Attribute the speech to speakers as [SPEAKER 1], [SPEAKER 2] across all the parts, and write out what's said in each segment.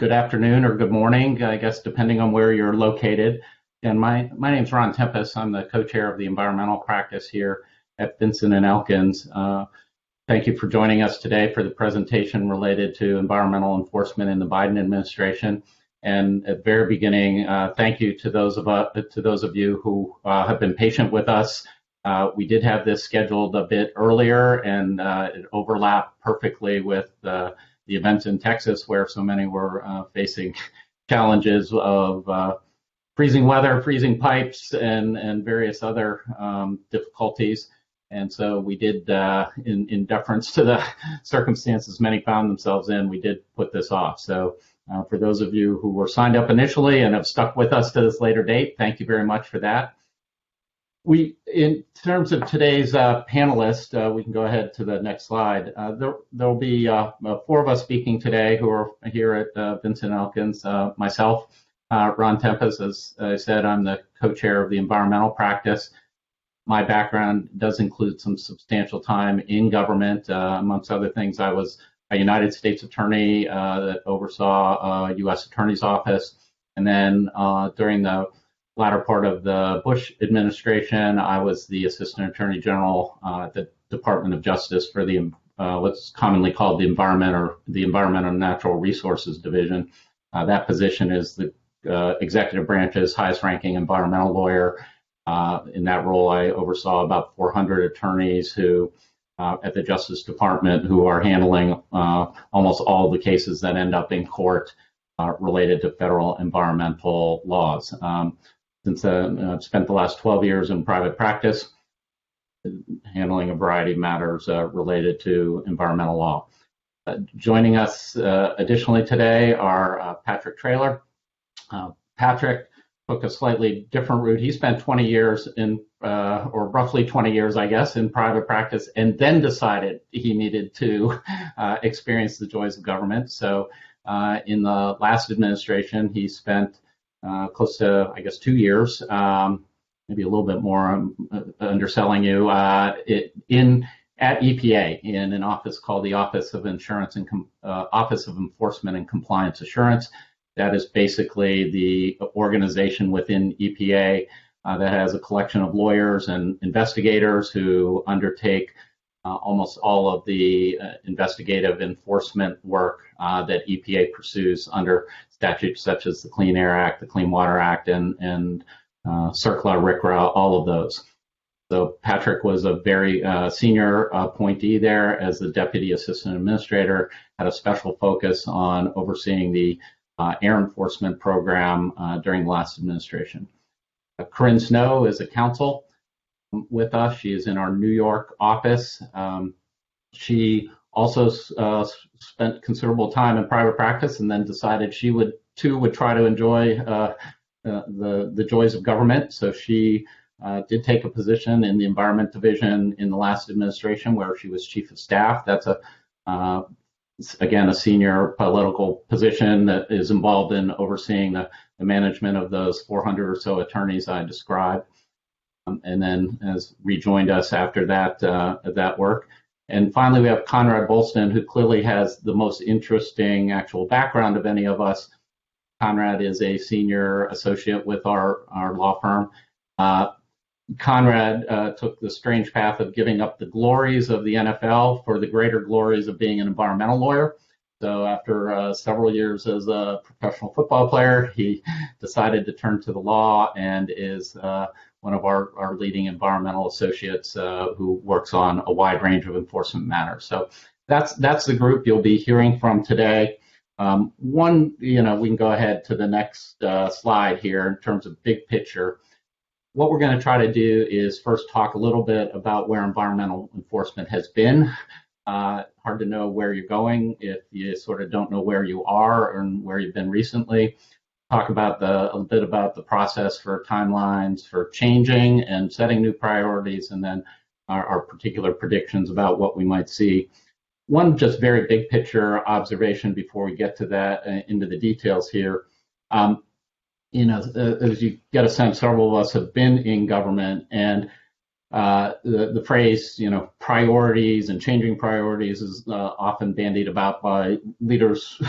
[SPEAKER 1] good afternoon or good morning, I guess, depending on where you're located. And my name's Ron Tempest. I'm the co-chair of the environmental practice here at Vinson and Elkins. Thank you for joining us today for the presentation related to environmental enforcement in the Biden administration. And at the very beginning, thank you to those of you who have been patient with us. We did have this scheduled a bit earlier, and it overlapped perfectly with the events in Texas, where so many were facing challenges of freezing weather, freezing pipes, and various other difficulties. And so we did, in deference to the circumstances many found themselves in, we did put this off. So for those of you who were signed up initially and have stuck with us to this later date, thank you very much for that. In terms of today's panelists, we can go ahead to the next slide. There'll be 4 of us speaking today who are here at Vinson Elkins. Myself, Ron Tempest, as I said, I'm the co-chair of the environmental practice. My background does include some substantial time in government. Amongst other things, I was a United States attorney that oversaw a U.S. Attorney's Office. And then during the latter part of the Bush administration, I was the Assistant Attorney General at the Department of Justice for the what's commonly called the Environment and Natural Resources Division. That position is the executive branch's highest-ranking environmental lawyer. In that role, I oversaw about 400 attorneys who, at the Justice Department, who are handling almost all the cases that end up in court related to federal environmental laws. Since I've spent the last 12 years in private practice, handling a variety of matters related to environmental law. Joining us additionally today are Patrick Traylor. Patrick took a slightly different route. He spent 20 years or roughly 20 years, I guess, in private practice, and then decided he needed to experience the joys of government. So in the last administration, he spent close to, I guess, 2 years, maybe a little bit more. I'm underselling you, at EPA in an office called the Office of Office of Enforcement and Compliance Assurance. That is basically the organization within EPA that has a collection of lawyers and investigators who undertake almost all of the investigative enforcement work that EPA pursues under statutes such as the Clean Air Act, the Clean Water Act, and CERCLA, RCRA, all of those. So Patrick was a very senior appointee there as the Deputy Assistant Administrator, had a special focus on overseeing the air enforcement program during the last administration. Corinne Snow is a counsel with us. She is in our New York office. She also spent considerable time in private practice and then decided she would try to enjoy the joys of government. So she did take a position in the Environment Division in the last administration where she was Chief of Staff. That's again, a senior political position that is involved in overseeing the management of those 400 or so attorneys I described, and then has rejoined us after that work. And finally, we have Conrad Bolston, who clearly has the most interesting actual background of any of us. Conrad is a senior associate with our law firm. Conrad took the strange path of giving up the glories of the NFL for the greater glories of being an environmental lawyer. So after several years as a professional football player, he decided to turn to the law and is one of our leading environmental associates who works on a wide range of enforcement matters. So that's the group you'll be hearing from today. We can go ahead to the next slide here in terms of big picture. What we're going to try to do is first talk a little bit about where environmental enforcement has been. Hard to know where you're going if you sort of don't know where you are and where you've been recently. Talk about a bit about the process for timelines for changing and setting new priorities, and then our particular predictions about what we might see. One just very big picture observation before we get to that into the details here. As you get a sense, several of us have been in government, and The phrase, priorities and changing priorities is often bandied about by leaders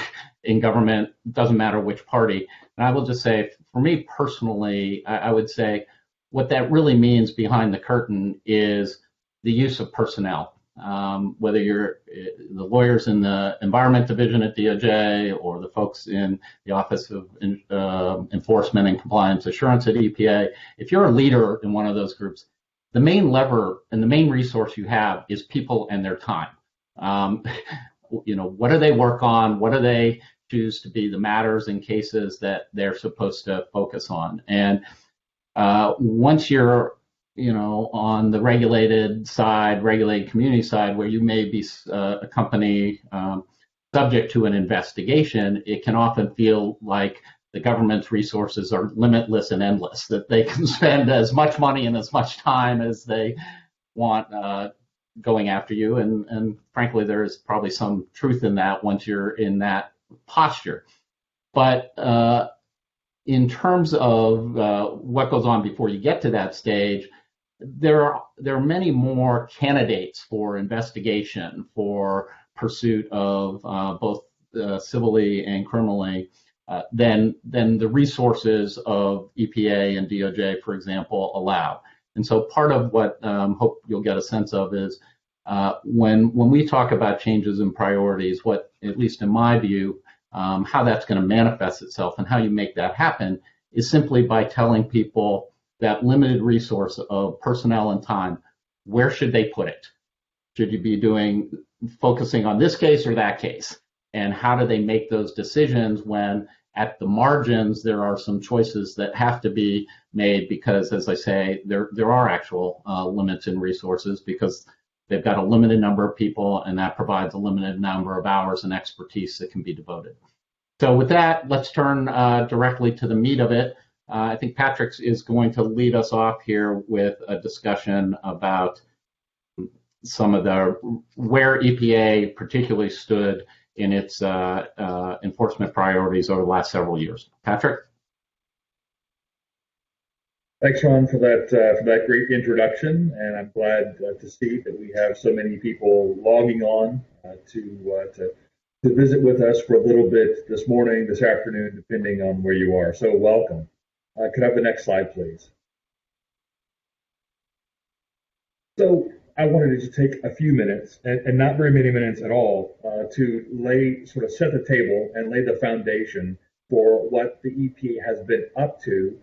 [SPEAKER 1] in government. Doesn't matter which party. And I will just say, for me personally, I would say what that really means behind the curtain is the use of personnel. Whether you're the lawyers in the Environment Division at DOJ or the folks in the Office of Enforcement and Compliance Assurance at EPA, if you're a leader in one of those groups, the main lever and the main resource you have is people and their time. What do they work on? What do they choose to be the matters and cases that they're supposed to focus on? And once you're on the regulated side, regulated community side, where you may be a company subject to an investigation, it can often feel like the government's resources are limitless and endless, that they can spend as much money and as much time as they want going after you. And frankly, there is probably some truth in that once you're in that posture. But in terms of what goes on before you get to that stage, there are many more candidates for investigation, for pursuit of both civilly and criminally than the resources of EPA and DOJ, for example, allow. And so part of what hope you'll get a sense of is when we talk about changes in priorities, what, at least in my view, how that's going to manifest itself and how you make that happen is simply by telling people that limited resource of personnel and time, where should they put it? Should you be focusing on this case or that case? And how do they make those decisions when at the margins there are some choices that have to be made because, as I say, there are actual limits in resources because they've got a limited number of people and that provides a limited number of hours and expertise that can be devoted. So with that, let's turn directly to the meat of it. I think Patrick is going to lead us off here with a discussion about some of where EPA particularly stood in its enforcement priorities over the last several years. Patrick?
[SPEAKER 2] Thanks, Ron, for that great introduction, and I'm glad to see that we have so many people logging on to visit with us for a little bit this morning, this afternoon, depending on where you are. So welcome. Could I have the next slide, please? So I wanted to just take a few minutes, and not very many minutes at all, to set the table and lay the foundation for what the EPA has been up to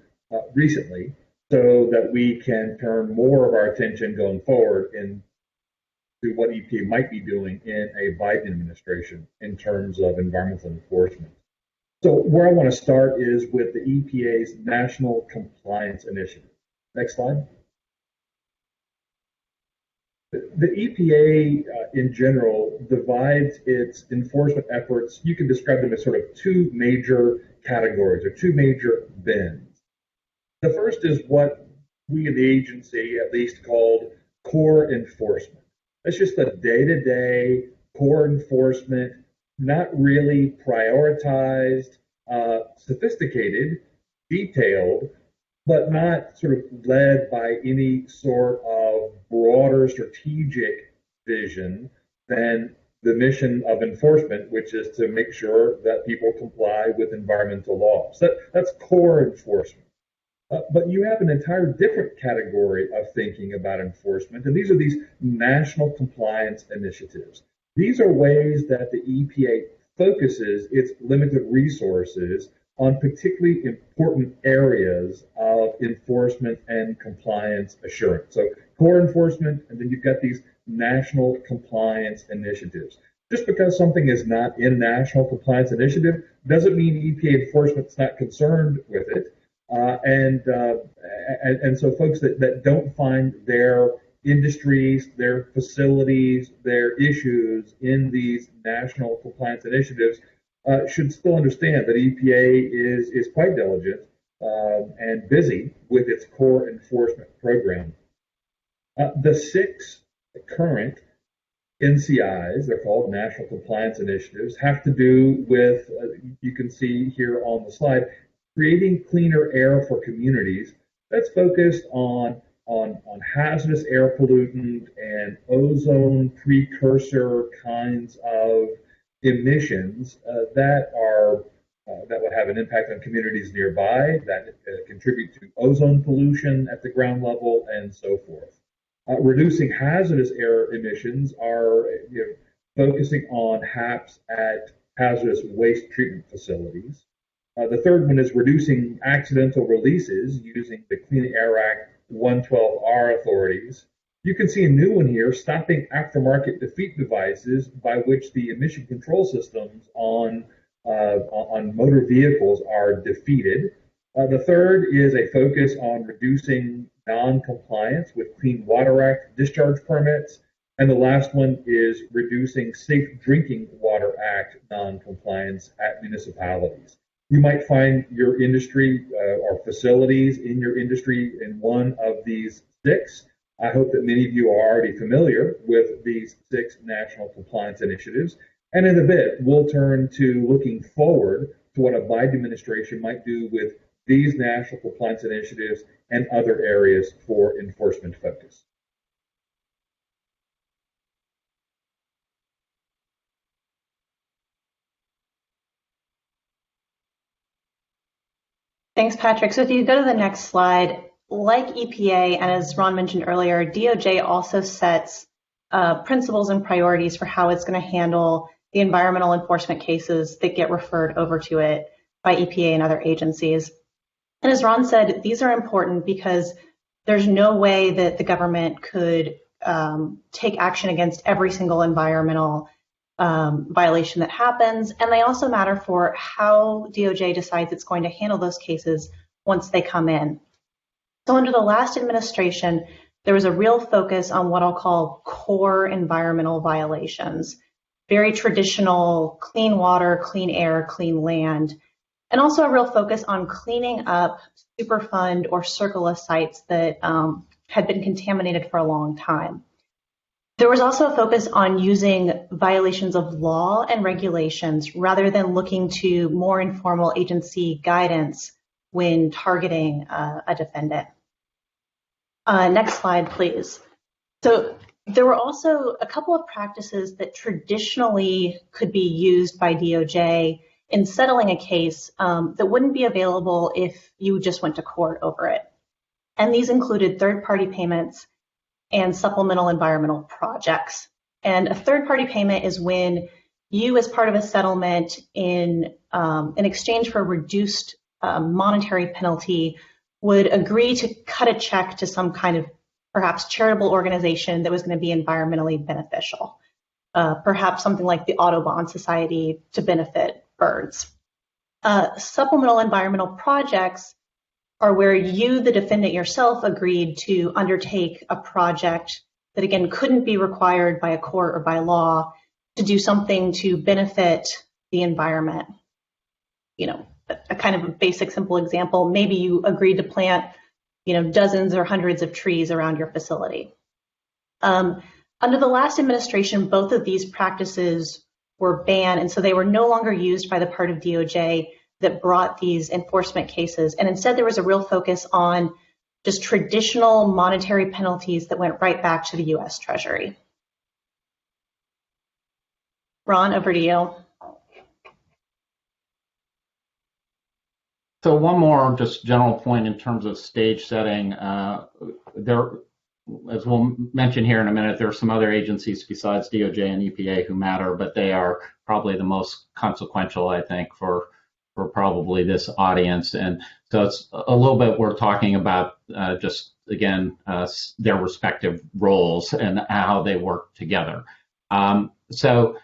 [SPEAKER 2] recently, so that we can turn more of our attention going forward into what EPA might be doing in a Biden administration in terms of environmental enforcement. So where I want to start is with the EPA's National Compliance Initiative. Next slide. The EPA in general divides its enforcement efforts, you can describe them as sort of two major categories or two major bins. The first is what we in the agency at least called core enforcement. That's just the day-to-day core enforcement, not really prioritized, sophisticated, detailed, but not sort of led by any sort of broader strategic vision than the mission of enforcement, which is to make sure that people comply with environmental laws. That's core enforcement. But you have an entire different category of thinking about enforcement, and these are these national compliance initiatives. These are ways that the EPA focuses its limited resources on particularly important areas of enforcement and compliance assurance. So core enforcement, and then you've got these national compliance initiatives. Just because something is not in a national compliance initiative doesn't mean EPA enforcement's not concerned with it. And so folks that don't find their industries, their facilities, their issues in these national compliance initiatives should still understand that EPA is quite diligent and busy with its core enforcement program. The 6 current NCIs, they're called National Compliance Initiatives, have to do with, you can see here on the slide, creating cleaner air for communities. That's focused on on hazardous air pollutant and ozone precursor kinds of emissions that would have an impact on communities nearby, that contribute to ozone pollution at the ground level, and so forth. Reducing hazardous air emissions are focusing on HAPs at hazardous waste treatment facilities. The third one is reducing accidental releases using the Clean Air Act 112R authorities. You can see a new one here, stopping aftermarket defeat devices by which the emission control systems on motor vehicles are defeated. The third is a focus on reducing non-compliance with Clean Water Act discharge permits. And the last one is reducing Safe Drinking Water Act non-compliance at municipalities. You might find your industry or facilities in your industry in one of these six. I hope that many of you are already familiar with these 6 national compliance initiatives. And in a bit, we'll turn to looking forward to what a Biden administration might do with these national compliance initiatives and other areas for enforcement focus.
[SPEAKER 3] Thanks, Patrick. So if you go to the next slide, like EPA, and as Ron mentioned earlier, DOJ also sets principles and priorities for how it's going to handle the environmental enforcement cases that get referred over to it by EPA and other agencies. And as Ron said, these are important because there's no way that the government could take action against every single environmental violation that happens. And they also matter for how DOJ decides it's going to handle those cases once they come in. So under the last administration, there was a real focus on what I'll call core environmental violations, very traditional clean water, clean air, clean land, and also a real focus on cleaning up Superfund or CERCLA sites that had been contaminated for a long time. There was also a focus on using violations of law and regulations rather than looking to more informal agency guidance when targeting a defendant. Next slide, please. So there were also a couple of practices that traditionally could be used by DOJ in settling a case that wouldn't be available if you just went to court over it. And these included third-party payments and supplemental environmental projects. And a third-party payment is when you, as part of a settlement in exchange for a reduced monetary penalty, would agree to cut a check to some kind of perhaps charitable organization that was going to be environmentally beneficial, perhaps something like the Audubon Society to benefit birds. Supplemental environmental projects are where you, the defendant yourself, agreed to undertake a project that, again, couldn't be required by a court or by law to do something to benefit the environment. You know, a kind of a basic, simple example, maybe you agreed to plant, dozens or hundreds of trees around your facility. Under the last administration, both of these practices were banned, and so they were no longer used by the part of DOJ that brought these enforcement cases. And instead, there was a real focus on just traditional monetary penalties that went right back to the U.S. Treasury. Ron, over to you.
[SPEAKER 1] So one more just general point in terms of stage setting. There, as we'll mention here in a minute, there are some other agencies besides DOJ and EPA who matter, but they are probably the most consequential, I think, for probably this audience. And so it's a little bit we're talking about just, again, their respective roles and how they work together. So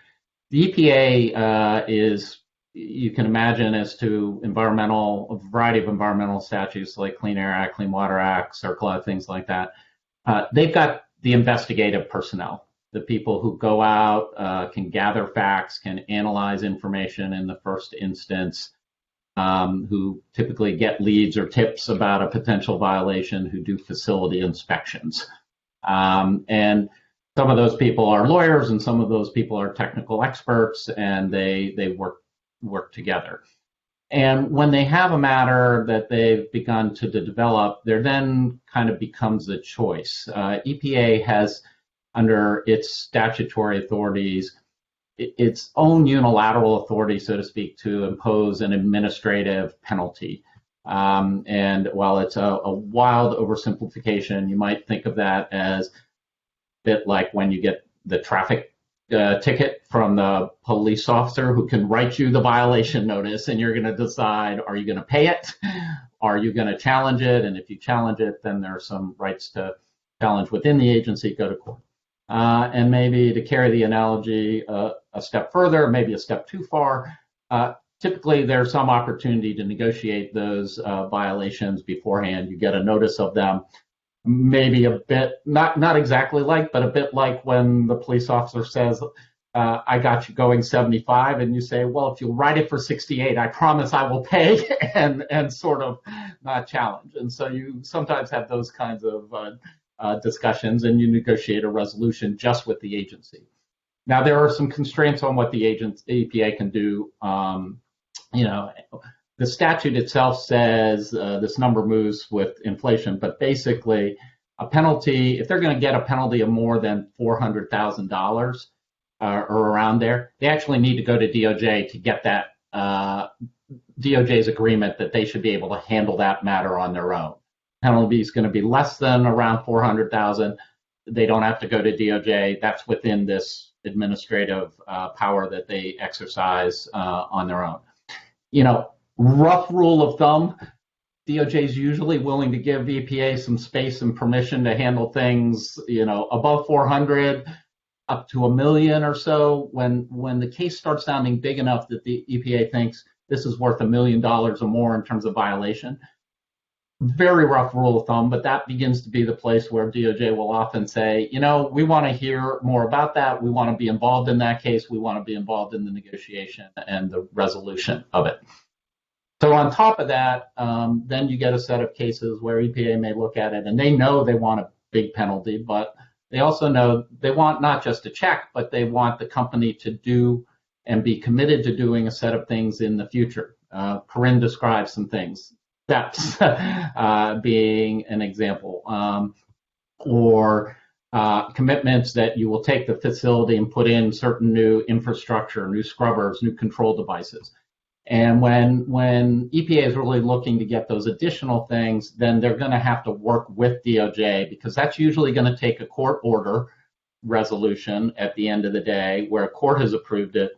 [SPEAKER 1] the EPA is, you can imagine, as to a variety of environmental statutes like Clean Air Act, Clean Water Act, CERCLA, things like that. They've got the investigative personnel, the people who go out, can gather facts, can analyze information in the first instance, who typically get leads or tips about a potential violation, who do facility inspections. And some of those people are lawyers and some of those people are technical experts, and they work together. And when they have a matter that they've begun to develop, there then kind of becomes a choice. EPA has, under its statutory authorities, its own unilateral authority, so to speak, to impose an administrative penalty. And while it's a wild oversimplification, you might think of that as a bit like when you get the traffic ticket from the police officer who can write you the violation notice, and you're going to decide, are you going to pay it? Are you going to challenge it? And if you challenge it, then there are some rights to challenge within the agency, go to court. And maybe to carry the analogy a step further, maybe a step too far, typically there's some opportunity to negotiate those violations beforehand. You get a notice of them, maybe a bit, not exactly like, but a bit like when the police officer says, I got you going 75, and you say, well, if you'll write it for 68, I promise I will pay, and sort of not challenge. And so you sometimes have those kinds of discussions, and you negotiate a resolution just with the agency. Now, there are some constraints on what the EPA can do. The statute itself says this number moves with inflation, but basically a penalty, if they're going to get a penalty of more than $400,000 or around there, they actually need to go to DOJ to get that DOJ's agreement that they should be able to handle that matter on their own. Penalty is going to be less than around $400,000. They don't have to go to DOJ. That's within this administrative power that they exercise on their own. Rough rule of thumb, DOJ is usually willing to give EPA some space and permission to handle things, above 400 up to $1 million or so. When the case starts sounding big enough that the EPA thinks this is worth $1 million or more in terms of violation, very rough rule of thumb, but that begins to be the place where DOJ will often say, we want to hear more about that. We want to be involved in that case. We want to be involved in the negotiation and the resolution of it. So on top of that, then you get a set of cases where EPA may look at it and they know they want a big penalty, but they also know they want not just a check, but they want the company to do and be committed to doing a set of things in the future. Corinne describes some things, steps being an example, or commitments that you will take the facility and put in certain new infrastructure, new scrubbers, new control devices. And when EPA is really looking to get those additional things, then they're going to have to work with DOJ, because that's usually going to take a court order resolution at the end of the day where a court has approved it.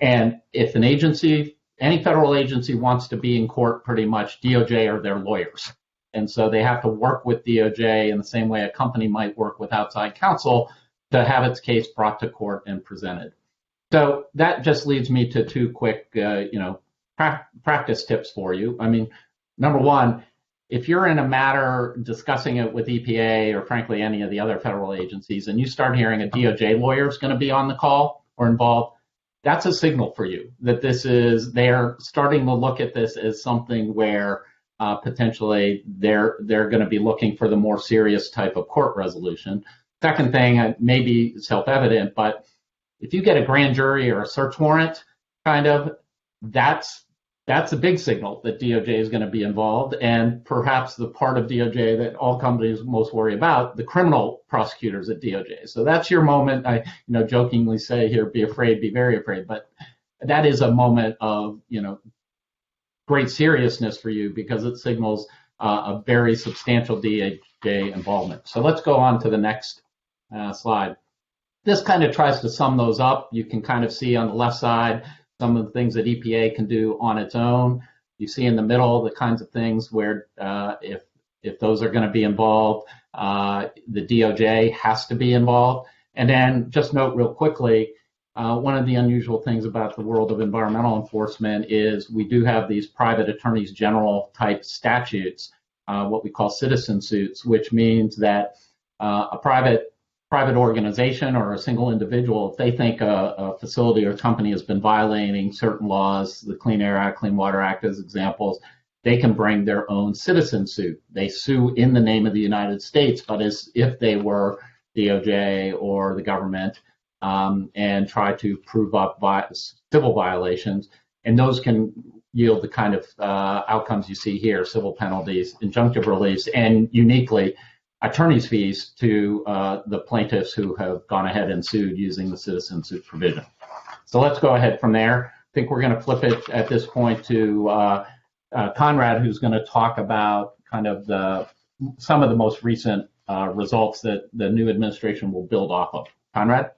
[SPEAKER 1] And if an agency, any federal agency wants to be in court, pretty much DOJ are their lawyers. And so they have to work with DOJ in the same way a company might work with outside counsel to have its case brought to court and presented. So that just leads me to two quick, practice tips for you. I mean, number one, if you're in a matter discussing it with EPA or frankly any of the other federal agencies, and you start hearing a DOJ lawyer is going to be on the call or involved, that's a signal for you that they're starting to look at this as something where potentially they're going to be looking for the more serious type of court resolution. Second thing, may be self-evident, but if you get a grand jury or a search warrant, that's a big signal that DOJ is going to be involved, and perhaps the part of DOJ that all companies most worry about, the criminal prosecutors at DOJ. So that's your moment. I, jokingly say here, be afraid, be very afraid, but that is a moment of, great seriousness for you because it signals a very substantial DOJ involvement. So let's go on to the next slide. This kind of tries to sum those up. You can kind of see on the left side some of the things that EPA can do on its own. You see in the middle the kinds of things where if those are going to be involved, the DOJ has to be involved. And then just note real quickly, one of the unusual things about the world of environmental enforcement is we do have these private attorneys general type statutes, what we call citizen suits, which means that a private organization or a single individual, if they think a facility or company has been violating certain laws, the Clean Air Act, Clean Water Act as examples, they can bring their own citizen suit. They sue in the name of the United States, but as if they were DOJ or the government, and try to prove up civil violations. And those can yield the kind of outcomes you see here: civil penalties, injunctive reliefs, and uniquely, attorney's fees to the plaintiffs who have gone ahead and sued using the citizen suit provision. So let's go ahead from there. I think we're going to flip it at this point to Conrad, who's going to talk about kind of some of the most recent results that the new administration will build off of. Conrad?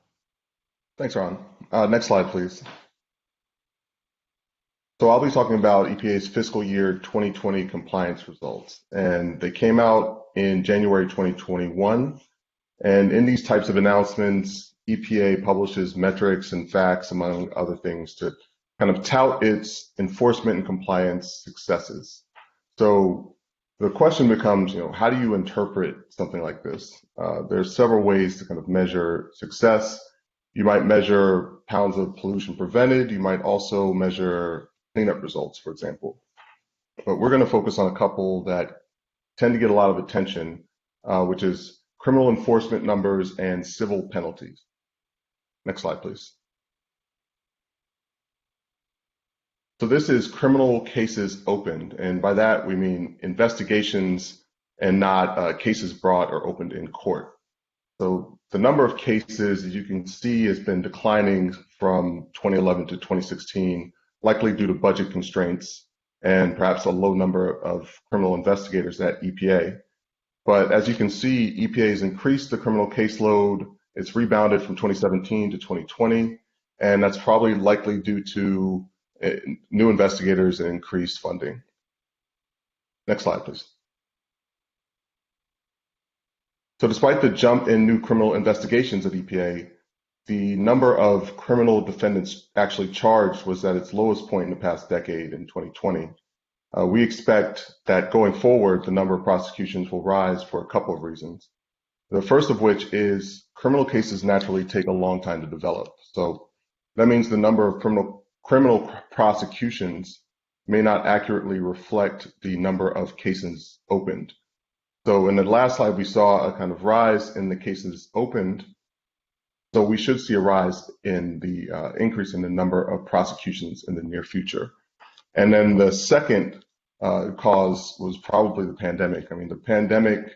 [SPEAKER 4] Thanks, Ron. Next slide, please. So I'll be talking about EPA's fiscal year 2020 compliance results, and they came out in January 2021. And in these types of announcements, EPA publishes metrics and facts, among other things, to kind of tout its enforcement and compliance successes. So the question becomes, how do you interpret something like this? There's several ways to kind of measure success. You might measure pounds of pollution prevented. You might also measure cleanup results, for example. But we're going to focus on a couple that tend to get a lot of attention, which is criminal enforcement numbers and civil penalties. Next slide, please. So this is criminal cases opened, and by that we mean investigations and not cases brought or opened in court. So the number of cases, as you can see, has been declining from 2011 to 2016, likely due to budget constraints and perhaps a low number of criminal investigators at EPA. But as you can see, EPA has increased the criminal caseload. It's rebounded from 2017 to 2020, and that's probably likely due to new investigators and increased funding. Next slide, please. So despite the jump in new criminal investigations at EPA, the number of criminal defendants actually charged was at its lowest point in the past decade in 2020. We expect that going forward, the number of prosecutions will rise for a couple of reasons. The first of which is criminal cases naturally take a long time to develop. So that means the number of criminal prosecutions may not accurately reflect the number of cases opened. So in the last slide, we saw a kind of rise in the cases opened. So we should see a rise in the increase in the number of prosecutions in the near future. And then the second cause was probably the pandemic. I mean, the pandemic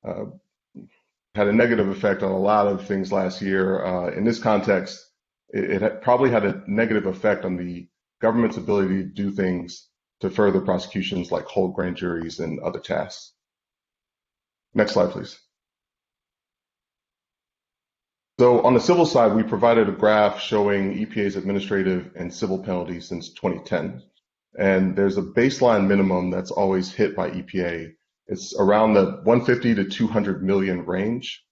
[SPEAKER 4] had a negative effect on a lot of things last year. In this context, it probably had a negative effect on the government's ability to do things to further prosecutions like hold grand juries and other tasks. Next slide, please. So on the civil side, we provided a graph showing EPA's administrative and civil penalties since 2010. And there's a baseline minimum that's always hit by EPA. It's around the 150 to 200 million range.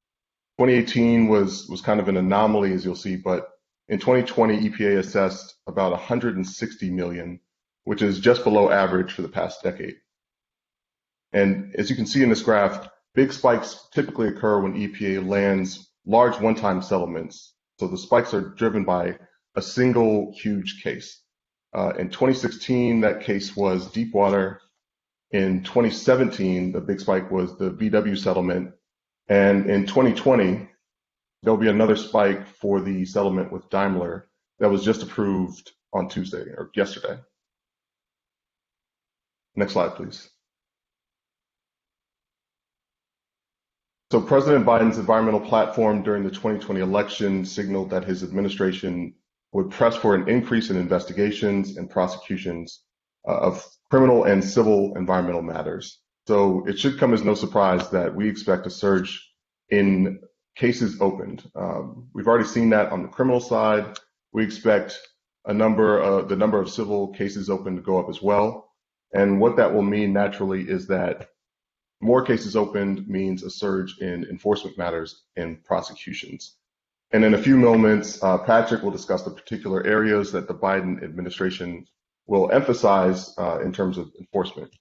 [SPEAKER 4] 2018 was kind of an anomaly, as you'll see, but in 2020, EPA assessed about 160 million, which is just below average for the past decade. And as you can see in this graph, big spikes typically occur when EPA lands large one-time settlements. So the spikes are driven by a single huge case. In 2016, that case was Deepwater. In 2017, the big spike was the VW settlement. And in 2020, there'll be another spike for the settlement with Daimler that was just approved on Tuesday or yesterday. Next slide, please. So President Biden's environmental platform during the 2020 election signaled that his administration would press for an increase in investigations and prosecutions of criminal and civil environmental matters. So it should come as no surprise that we expect a surge in cases opened. We've already seen that on the criminal side. We expect the number of civil cases open to go up as well. And what that will mean naturally is that more cases opened means a surge in enforcement matters and prosecutions. And in a few moments, Patrick will discuss the particular areas that the Biden administration will emphasize in terms of enforcement.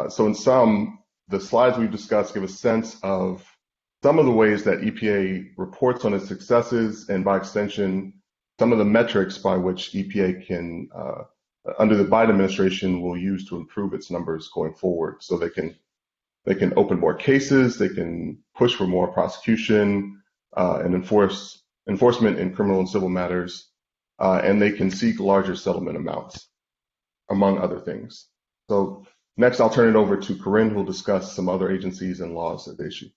[SPEAKER 4] So in sum, the slides we've discussed give a sense of some of the ways that EPA reports on its successes, and by extension, some of the metrics by which EPA can, under the Biden administration, will use to improve its numbers going forward. So they can open more cases, they can push for more prosecution and enforcement in criminal and civil matters, and they can seek larger settlement amounts. among other things. So next, I'll turn it over to Corinne, who will discuss some other agencies and laws that they issue.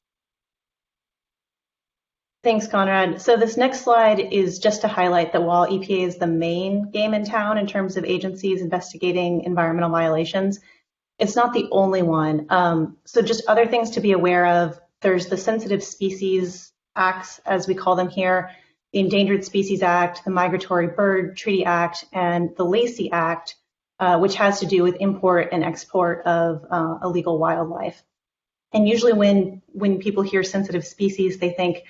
[SPEAKER 3] Thanks, Conrad. So this next slide is just to highlight that while EPA is the main game in town in terms of agencies investigating environmental violations, it's not the only one. So just other things to be aware of, there's the Sensitive Species Acts, as we call them here, the Endangered Species Act, the Migratory Bird Treaty Act, and the Lacey Act, which has to do with import and export of illegal wildlife. And usually when people hear sensitive species, they think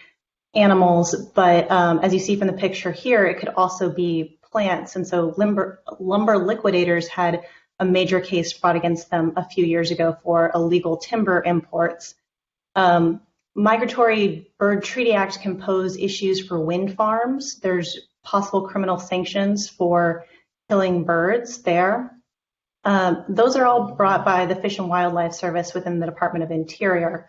[SPEAKER 3] animals, but as you see from the picture here, it could also be plants. And so lumber liquidators had a major case brought against them a few years ago for illegal timber imports. Migratory Bird Treaty Act can pose issues for wind farms. There's possible criminal sanctions for killing birds there. Those are all brought by the Fish and Wildlife Service within the Department of Interior.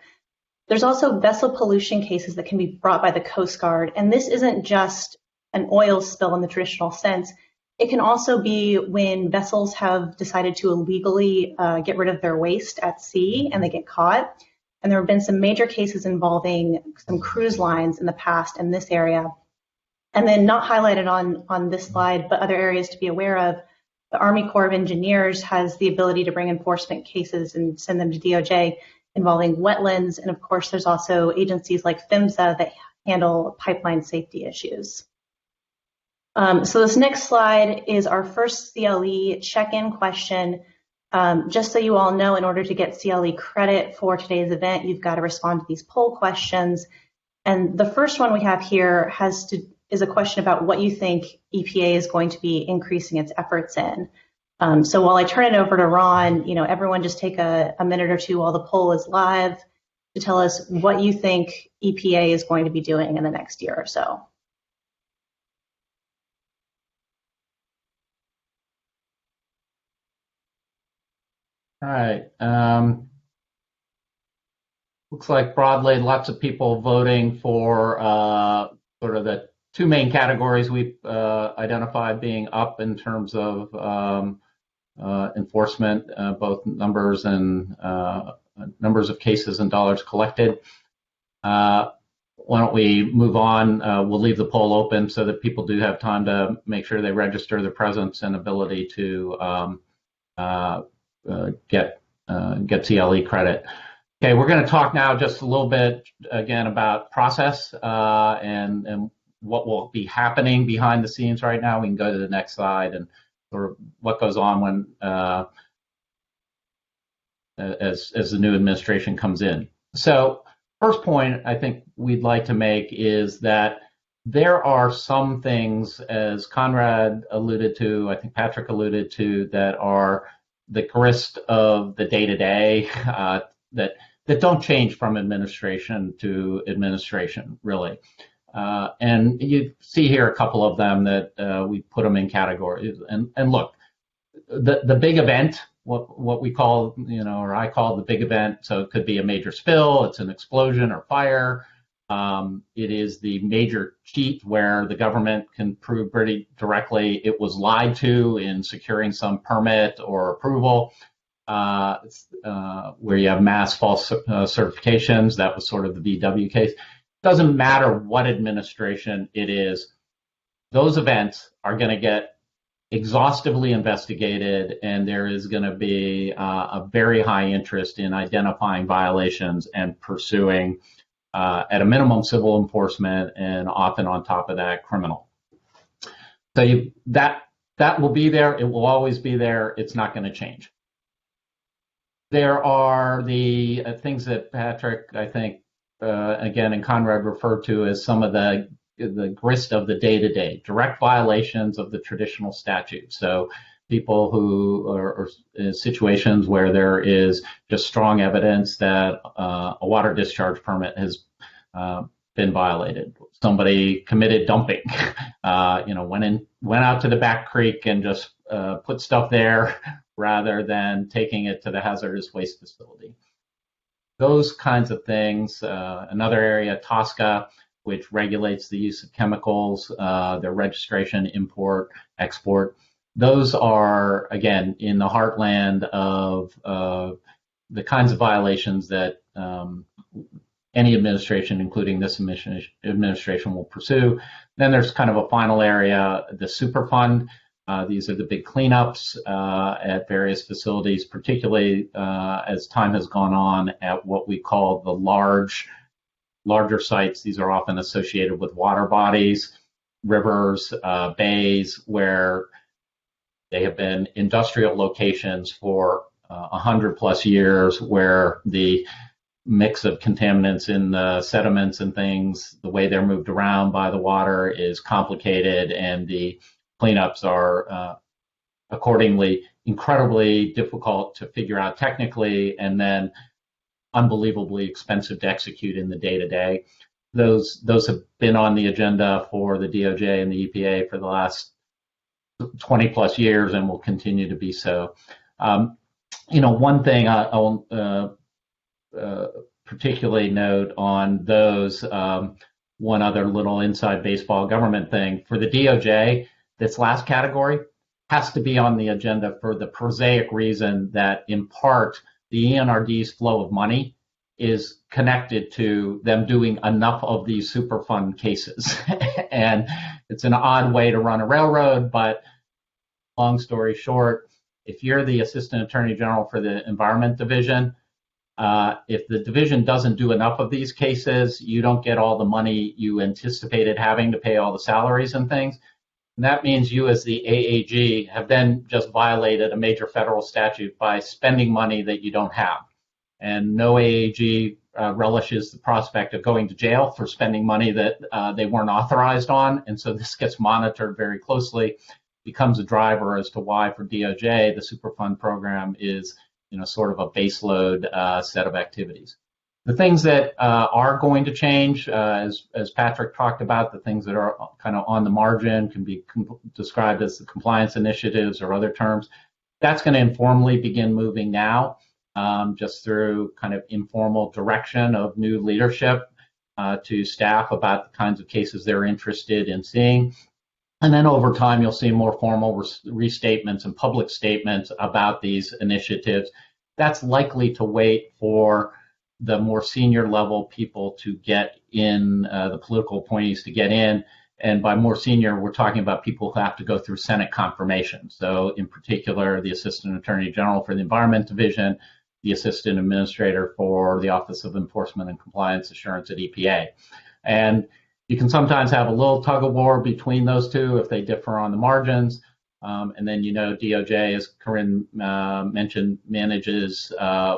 [SPEAKER 3] There's also vessel pollution cases that can be brought by the Coast Guard, and this isn't just an oil spill in the traditional sense. It can also be when vessels have decided to illegally get rid of their waste at sea and they get caught. And there have been some major cases involving some cruise lines in the past in this area. And then not highlighted on this slide, but other areas to be aware of, the Army Corps of Engineers has the ability to bring enforcement cases and send them to DOJ involving wetlands. And of course, there's also agencies like PHMSA that handle pipeline safety issues. So this next slide is our first CLE check-in question. Just so you all know, in order to get CLE credit for today's event, you've got to respond to these poll questions. And the first one we have here is a question about what you think EPA is going to be increasing its efforts in. So while I turn it over to Ron, everyone just take a minute or two while the poll is live to tell us what you think EPA is going to be doing in the next year or so.
[SPEAKER 1] All right. Looks like broadly lots of people voting for sort of the two main categories we've identified being up in terms of enforcement, both numbers and numbers of cases and dollars collected. Why don't we move on? We'll leave the poll open so that people do have time to make sure they register their presence and ability to get CLE credit. Okay, we're going to talk now just a little bit again about process and what will be happening behind the scenes right now. We can go to the next slide and sort of what goes on when as the new administration comes in. So first point I think we'd like to make is that there are some things, as Conrad alluded to, I think Patrick alluded to, that are the grist of the day-to-day that don't change from administration to administration, really. And you see here a couple of them that we put them in categories. And look, the big event, what we call, or I call the big event, so it could be a major spill, it's an explosion or fire. It is the major cheat where the government can prove pretty directly it was lied to in securing some permit or approval, where you have mass false certifications. That was sort of the VW case. Doesn't matter what administration it is, those events are going to get exhaustively investigated, and there is going to be a very high interest in identifying violations and pursuing at a minimum civil enforcement, and often on top of that criminal. So that will be there. It will always be there. It's not going to change. There are the things that Patrick, I think, again, and Conrad referred to as some of the grist of the day-to-day, direct violations of the traditional statute. So people who are in situations where there is just strong evidence that a water discharge permit has been violated. Somebody committed dumping, went out to the back creek and just put stuff there rather than taking it to the hazardous waste facility. Those kinds of things. Another area, TSCA, which regulates the use of chemicals, their registration, import, export. those are, again, in the heartland of the kinds of violations that any administration, including this administration, will pursue. Then there's kind of a final area, the Superfund. These are the big cleanups at various facilities, particularly as time has gone on at what we call the larger sites. These are often associated with water bodies, rivers, bays, where they have been industrial locations for 100 plus years, where the mix of contaminants in the sediments and things, the way they're moved around by the water is complicated, and the cleanups are accordingly incredibly difficult to figure out technically, and then unbelievably expensive to execute in the day-to-day. Those have been on the agenda for the DOJ and the EPA for the last 20 plus years and will continue to be so. One thing I'll particularly note on those, one other little inside baseball government thing, for the DOJ, this last category has to be on the agenda for the prosaic reason that, in part, the ENRD's flow of money is connected to them doing enough of these Superfund cases. And it's an odd way to run a railroad, but long story short, if you're the Assistant Attorney General for the Environment Division, if the division doesn't do enough of these cases, you don't get all the money you anticipated having to pay all the salaries and things. And that means you, as the AAG, have then just violated a major federal statute by spending money that you don't have. And no AAG relishes the prospect of going to jail for spending money that they weren't authorized on. And so this gets monitored very closely, becomes a driver as to why, for DOJ, the Superfund program is sort of a baseload set of activities. The things that are going to change, as Patrick talked about, the things that are kind of on the margin can be described as the compliance initiatives or other terms. That's going to informally begin moving now, just through kind of informal direction of new leadership to staff about the kinds of cases they're interested in seeing. And then over time, you'll see more formal restatements and public statements about these initiatives. That's likely to wait for the more senior level people to get in, the political appointees to get in. And by more senior, we're talking about people who have to go through Senate confirmation. So in particular, the Assistant Attorney General for the Environment Division, the Assistant Administrator for the Office of Enforcement and Compliance Assurance at EPA. And you can sometimes have a little tug of war between those two if they differ on the margins. And then, DOJ, as Corinne mentioned, manages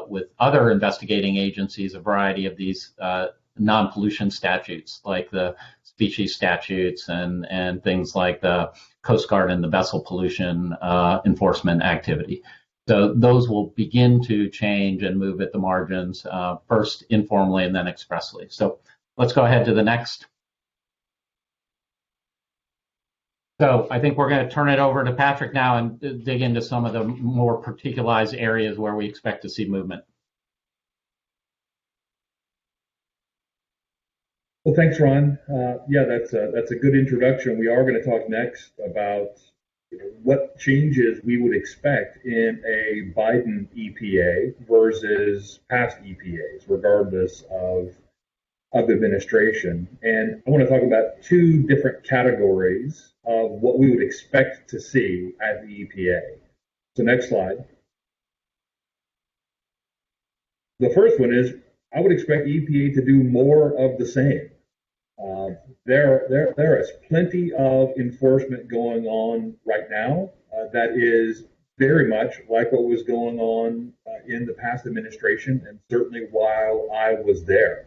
[SPEAKER 1] with other investigating agencies a variety of these non-pollution statutes, like the species statutes and things like the Coast Guard and the vessel pollution enforcement activity. So those will begin to change and move at the margins, first informally and then expressly. So let's go ahead to the next. So I think we're going to turn it over to Patrick now and dig into some of the more particularized areas where we expect to see movement.
[SPEAKER 2] Well, thanks, Ron. Yeah, that's a good introduction. We are going to talk next about what changes we would expect in a Biden EPA versus past EPAs, regardless of administration. And I want to talk about two different categories of what we would expect to see at the EPA. So next slide. The first one is, I would expect EPA to do more of the same. There is plenty of enforcement going on right now that is very much like what was going on in the past administration, and certainly while I was there.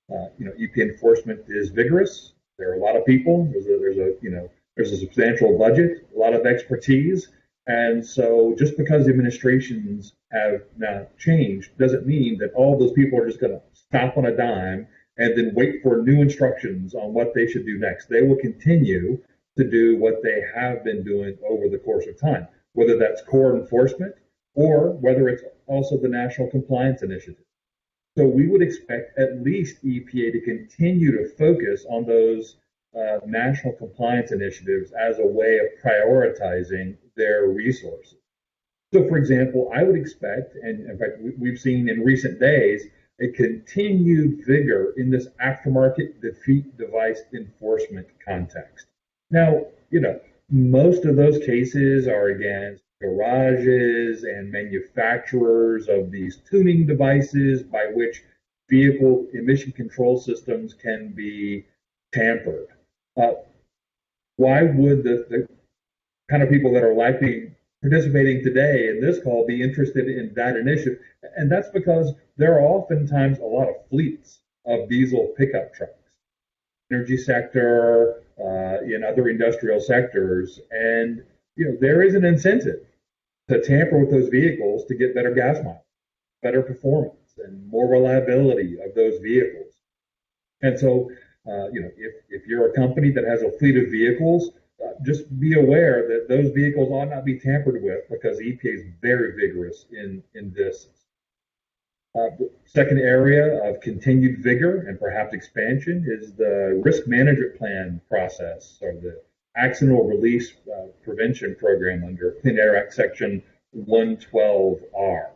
[SPEAKER 2] EPA enforcement is vigorous. There are a lot of people. There's a substantial budget, a lot of expertise, and so just because the administrations have now changed doesn't mean that all those people are just going to stop on a dime and then wait for new instructions on what they should do next. They will continue to do what they have been doing over the course of time, whether that's core enforcement or whether it's also the National Compliance Initiative. So we would expect at least EPA to continue to focus on those national compliance initiatives as a way of prioritizing their resources. So, for example, I would expect, and in fact, we've seen in recent days, a continued vigor in this aftermarket defeat device enforcement context. Now, most of those cases are against garages and manufacturers of these tuning devices by which vehicle emission control systems can be tampered. Why would the kind of people that are likely participating today in this call be interested in that initiative? And that's because there are oftentimes a lot of fleets of diesel pickup trucks, energy sector, in other industrial sectors, and there is an incentive to tamper with those vehicles to get better gas mileage, better performance, and more reliability of those vehicles. And so, if you're a company that has a fleet of vehicles, just be aware that those vehicles ought not be tampered with because EPA is very vigorous in this. The second area of continued vigor and perhaps expansion is the risk management plan process, or the accidental release prevention program under Clean Air Act Section 112R.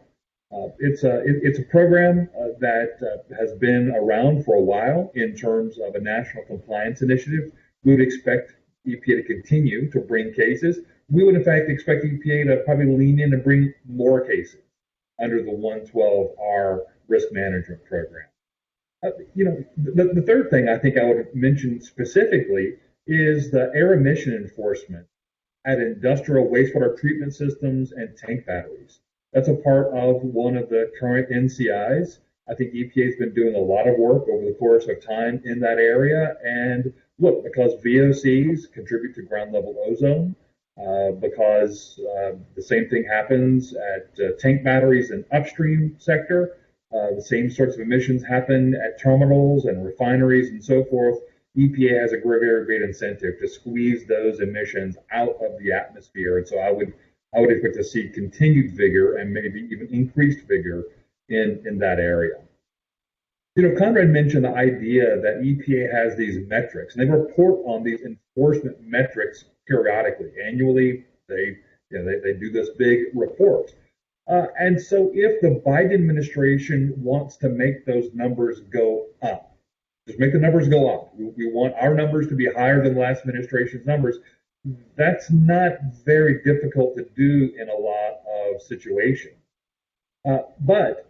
[SPEAKER 2] It's a program that has been around for a while in terms of a national compliance initiative. We would expect EPA to continue to bring cases. We would, in fact, expect EPA to probably lean in and bring more cases under the 112R risk management program. The third thing I think I would mention specifically is the air emission enforcement at industrial wastewater treatment systems and tank batteries. That's a part of one of the current NCIs. I think EPA has been doing a lot of work over the course of time in that area. And look, because VOCs contribute to ground level ozone, because the same thing happens at tank batteries in upstream sector. The same sorts of emissions happen at terminals and refineries and so forth. EPA has a very great incentive to squeeze those emissions out of the atmosphere. And so I would expect to see continued vigor and maybe even increased vigor in that area. Conrad mentioned the idea that EPA has these metrics, and they report on these enforcement metrics periodically. Annually, they do this big report. And so if the Biden administration wants to make those numbers go up, just make the numbers go up. We want our numbers to be higher than the last administration's numbers. That's not very difficult to do in a lot of situations. But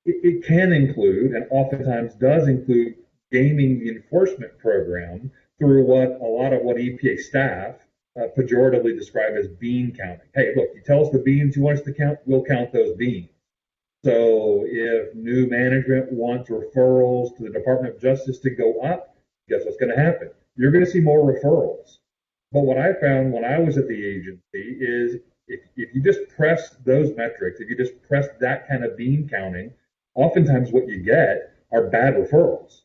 [SPEAKER 2] it can include, and oftentimes does include, gaming the enforcement program through a lot of what EPA staff pejoratively describe as bean counting. Hey, look, you tell us the beans you want us to count, we'll count those beans. So if new management wants referrals to the Department of Justice to go up, guess what's going to happen? You're going to see more referrals. But what I found when I was at the agency is if you just press those metrics, if you just press that kind of bean counting, oftentimes what you get are bad referrals.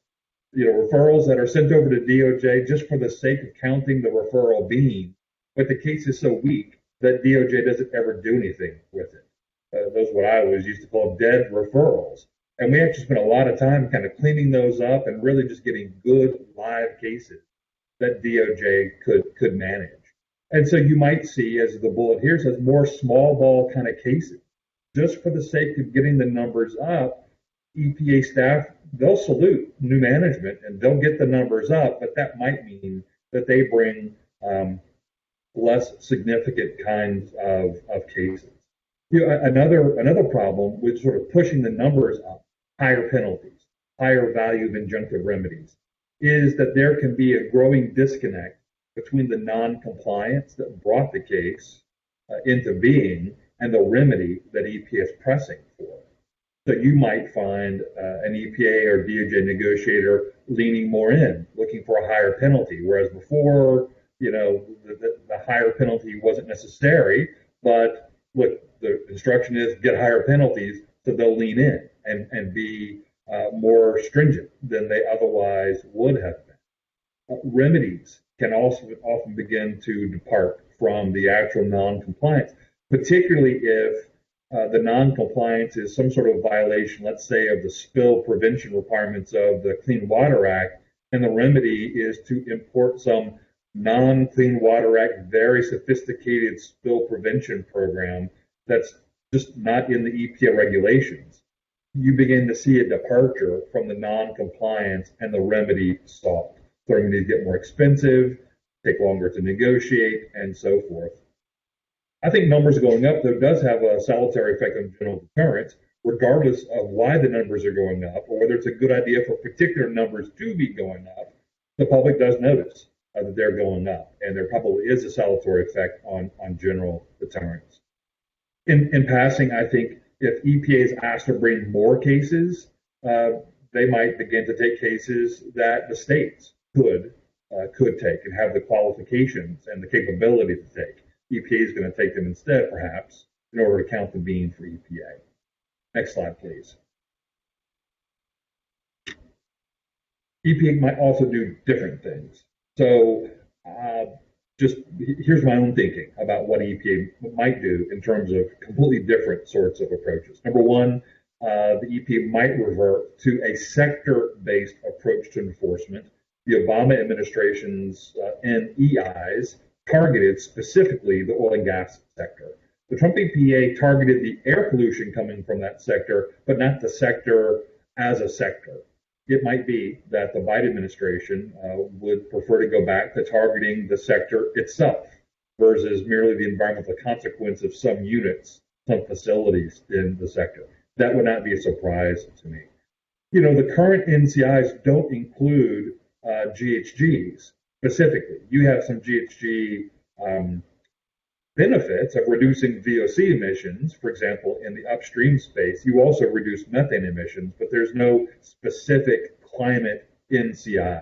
[SPEAKER 2] Referrals that are sent over to DOJ just for the sake of counting the referral bean, but the case is so weak that DOJ doesn't ever do anything with it. Those are what I always used to call dead referrals. And we actually spent a lot of time kind of cleaning those up and really just getting good live cases that DOJ could manage. And so you might see, as the bullet here says, more small ball kind of cases. Just for the sake of getting the numbers up, EPA staff, they'll salute new management and they'll get the numbers up, but that might mean that they bring less significant kinds of cases. Another problem with sort of pushing the numbers up, higher penalties, higher value of injunctive remedies, is that there can be a growing disconnect between the non-compliance that brought the case into being and the remedy that EPA is pressing for. So you might find an EPA or DOJ negotiator leaning more in, looking for a higher penalty, whereas before, the higher penalty wasn't necessary, but look, the instruction is get higher penalties, so they'll lean in and be more stringent than they otherwise would have been. Remedies can also often begin to depart from the actual non-compliance, particularly if the non-compliance is some sort of violation, let's say, of the spill prevention requirements of the Clean Water Act, and the remedy is to import some non-Clean Water Act, very sophisticated spill prevention program that's just not in the EPA regulations, you begin to see a departure from the non-compliance and the remedy sought. So remedies get more expensive, take longer to negotiate, and so forth. I think numbers going up, though, does have a salutary effect on general deterrence, regardless of why the numbers are going up or whether it's a good idea for particular numbers to be going up. The public does notice that they're going up, and there probably is a salutary effect on general deterrence. In passing, I think if EPA is asked to bring more cases, they might begin to take cases that the states could take and have the qualifications and the capability to take. EPA is going to take them instead, perhaps, in order to count the bean for EPA. Next slide, please. EPA might also do different things. So just here's my own thinking about what EPA might do in terms of completely different sorts of approaches. Number one, the EPA might revert to a sector-based approach to enforcement. The Obama administration's NEIs targeted specifically the oil and gas sector. The Trump EPA targeted the air pollution coming from that sector, but not the sector as a sector. It might be that the Biden administration would prefer to go back to targeting the sector itself versus merely the environmental consequence of some units, some facilities in the sector. That would not be a surprise to me. You know, the current NCIs don't include GHGs specifically. You have some GHG benefits of reducing VOC emissions, for example, in the upstream space. You also reduce methane emissions, but there's no specific climate NCI.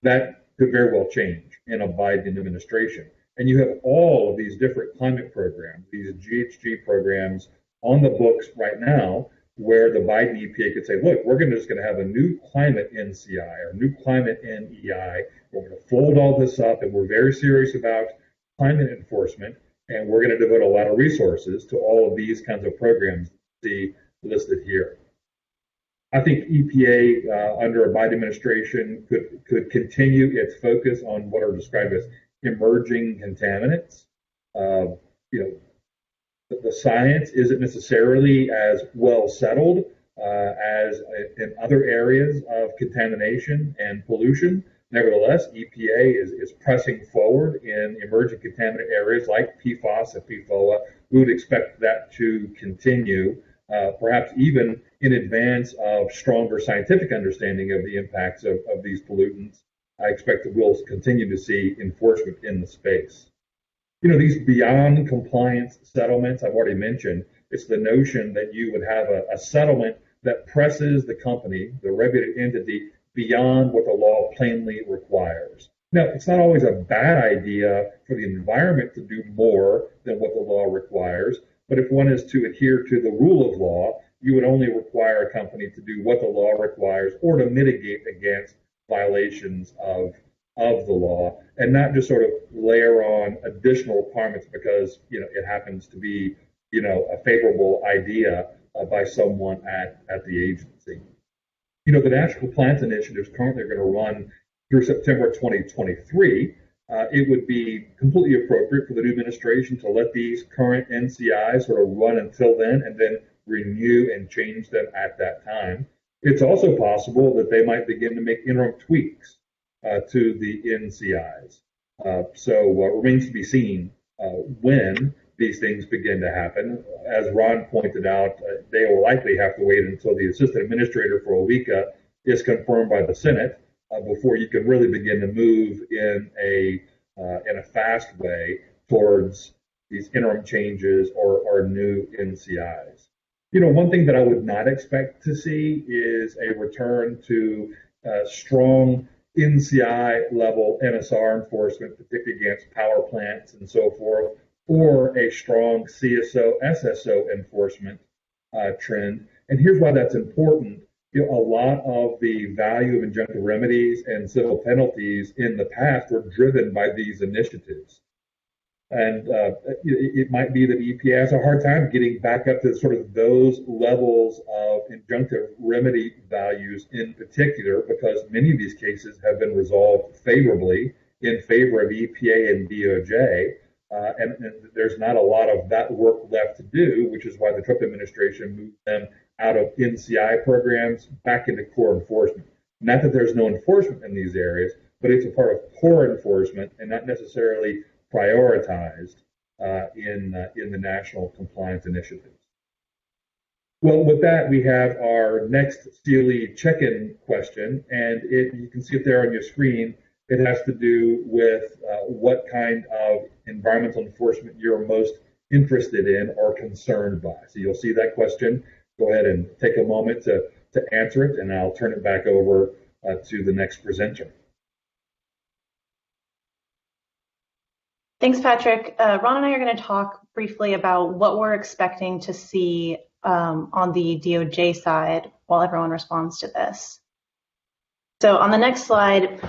[SPEAKER 2] That could very well change in a Biden administration. And you have all of these different climate programs, these GHG programs on the books right now, where the Biden EPA could say, look, we're just going to have a new climate NCI or new climate NEI. We're going to fold all this up, and we're very serious about climate enforcement. And we're going to devote a lot of resources to all of these kinds of programs see listed here. I think EPA under a Biden administration could continue its focus on what are described as emerging contaminants. The science isn't necessarily as well settled as in other areas of contamination and pollution. Nevertheless, EPA is pressing forward in emerging contaminant areas like PFAS and PFOA. We would expect that to continue, perhaps even in advance of stronger scientific understanding of the impacts of these pollutants. I expect that we'll continue to see enforcement in the space. You know, these beyond compliance settlements I've already mentioned, it's the notion that you would have a settlement that presses the company, the regulated entity, beyond what the law plainly requires. Now, it's not always a bad idea for the environment to do more than what the law requires, but if one is to adhere to the rule of law, you would only require a company to do what the law requires or to mitigate against violations of the law, and not just sort of layer on additional requirements because it happens to be a favorable idea by someone at the agency. The National Compliance Initiative is currently going to run through September 2023. It would be completely appropriate for the new administration to let these current NCIs sort of run until then and then renew and change them at that time. It's also possible that they might begin to make interim tweaks to the NCIs. So remains to be seen when these things begin to happen. As Ron pointed out, they will likely have to wait until the assistant administrator for OWECA is confirmed by the Senate before you can really begin to move in a fast way towards these interim changes or new NCIs. One thing that I would not expect to see is a return to strong NCI level NSR enforcement, particularly against power plants and so forth, or a strong CSO, SSO enforcement trend. And here's why that's important. A lot of the value of injunctive remedies and civil penalties in the past were driven by these initiatives. And it might be that EPA has a hard time getting back up to sort of those levels of injunctive remedy values in particular, because many of these cases have been resolved favorably in favor of EPA and DOJ. And there's not a lot of that work left to do, which is why the Trump administration moved them out of NCI programs back into core enforcement. Not that there's no enforcement in these areas, but it's a part of core enforcement and not necessarily prioritized in the national compliance initiatives. Well, with that, we have our next SEALE check-in question, and you can see it there on your screen. It has to do with what kind of environmental enforcement you're most interested in or concerned by. So you'll see that question. Go ahead and take a moment to answer it, and I'll turn it back over to the next presenter.
[SPEAKER 3] Thanks, Patrick. Ron and I are going to talk briefly about what we're expecting to see on the DOJ side while everyone responds to this. So on the next slide,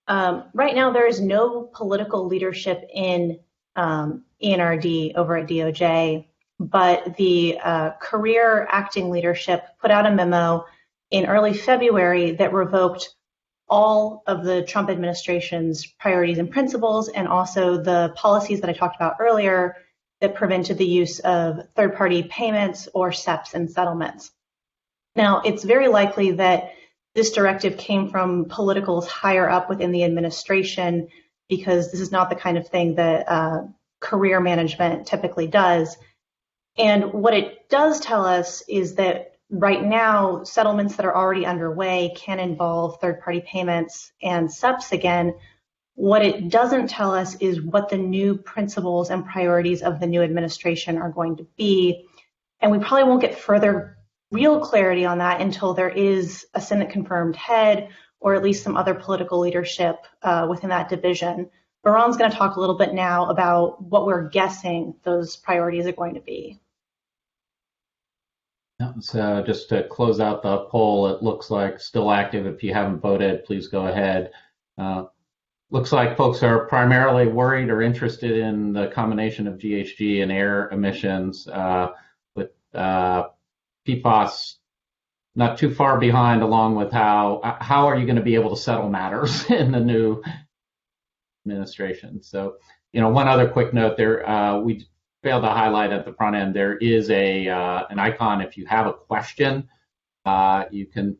[SPEAKER 3] right now there is no political leadership in ENRD over at DOJ, but the career acting leadership put out a memo in early February that revoked all of the Trump administration's priorities and principles, and also the policies that I talked about earlier that prevented the use of third-party payments or SEPs and settlements. Now, it's very likely that this directive came from politicals higher up within the administration, because this is not the kind of thing that career management typically does. And what it does tell us is that right now, settlements that are already underway can involve third-party payments and SEPs again. What it doesn't tell us is what the new principles and priorities of the new administration are going to be. And we probably won't get further real clarity on that until there is a Senate-confirmed head or at least some other political leadership within that division. Baron's going to talk a little bit now about what we're guessing those priorities are going to be.
[SPEAKER 1] So just to close out the poll, it looks like still active. If you haven't voted, please go ahead. Looks like folks are primarily worried or interested in the combination of GHG and air emissions, with PFAS not too far behind, along with how are you going to be able to settle matters in the new administration. So, one other quick note there, we failed to highlight at the front end, there is an icon. If you have a question, you can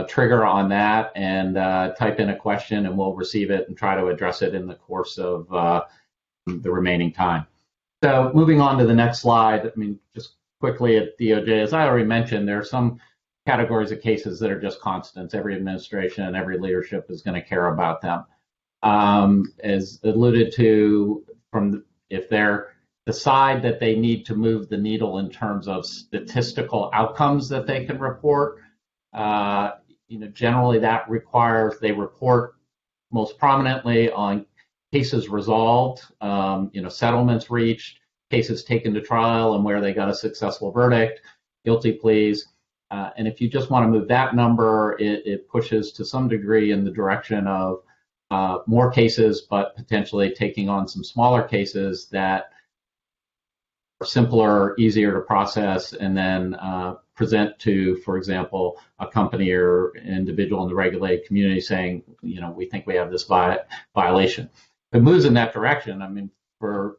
[SPEAKER 1] trigger on that and type in a question, and we'll receive it and try to address it in the course of the remaining time. So moving on to the next slide, just quickly at DOJ, as I already mentioned, there are some categories of cases that are just constants. Every administration and every leadership is going to care about them. As alluded to, if they're decide that they need to move the needle in terms of statistical outcomes that they can report, generally that requires they report most prominently on cases resolved, settlements reached, cases taken to trial and where they got a successful verdict, guilty pleas. And if you just want to move that number, it pushes to some degree in the direction of more cases, but potentially taking on some smaller cases that are simpler, easier to process, and then present to, for example, a company or individual in the regulated community saying, we think we have this violation. If it moves in that direction, for